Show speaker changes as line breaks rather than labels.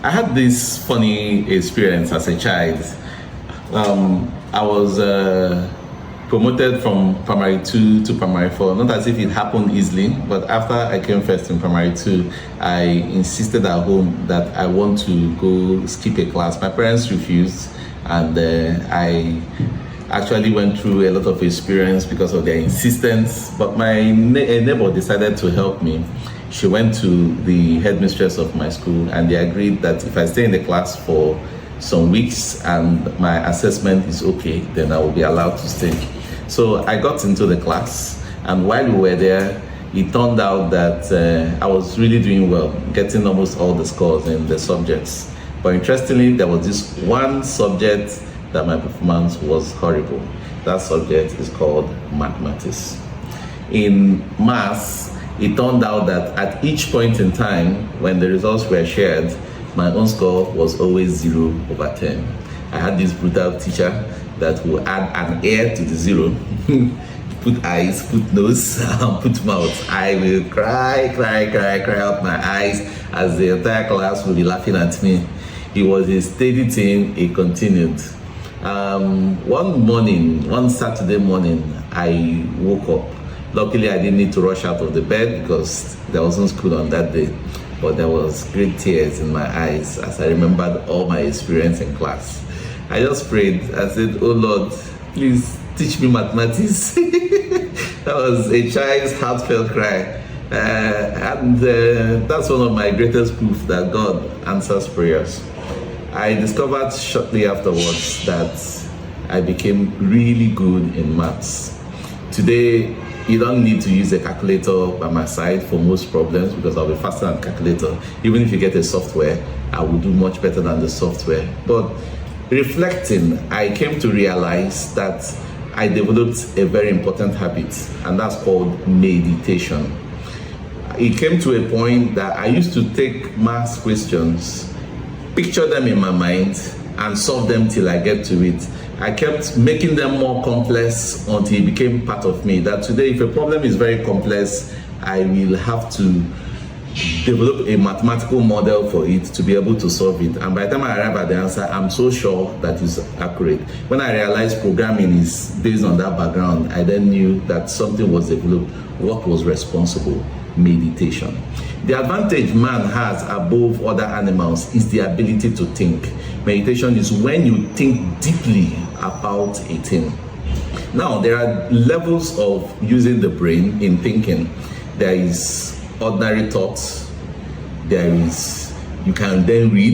I had this funny experience as a child. I was promoted from primary 2 to primary 4, not as if it happened easily, but after I came first in primary 2, I insisted at home that I want to go skip a class. My parents refused, and I actually went through a lot of experience because of their insistence, but my neighbor decided to help me. She went to the headmistress of my school, and they agreed that if I stay in the class for some weeks and my assessment is okay, then I will be allowed to stay. So I got into the class, and while we were there, it turned out that I was really doing well, getting almost all the scores in the subjects. But interestingly, there was this one subject that my performance was horrible. That subject is called mathematics. In maths, it turned out that at each point in time, when the results were shared, my own score was always 0/10. I had this brutal teacher that would add an air to the 0, put eyes, put nose, and put mouth. I will cry out my eyes as the entire class will be laughing at me. It was a steady thing, it continued. One Saturday morning, I woke up. Luckily, I didn't need to rush out of the bed because there wasn't school on that day. But there was great tears in my eyes as I remembered all my experience in class. I just prayed. I said, "Oh Lord, please teach me mathematics." That was a child's heartfelt cry. That's one of my greatest proof that God answers prayers. I discovered shortly afterwards that I became really good in maths. Today, you don't need to use a calculator by my side for most problems because I'll be faster than calculator. Even if you get a software, I will do much better than the software. But reflecting, I came to realize that I developed a very important habit, and that's called meditation. It came to a point that I used to take maths questions, picture them in my mind, and solve them till I get to it. I kept making them more complex until it became part of me. That today, if a problem is very complex, I will have to develop a mathematical model for it to be able to solve it. And by the time I arrive at the answer, I'm so sure that it's accurate. When I realized programming is based on that background, I then knew that something was developed. What was responsible? Meditation. The advantage man has above other animals is the ability to think. Meditation is when you think deeply about a thing. Now, there are levels of using the brain in thinking. There is ordinary thoughts. You can then read.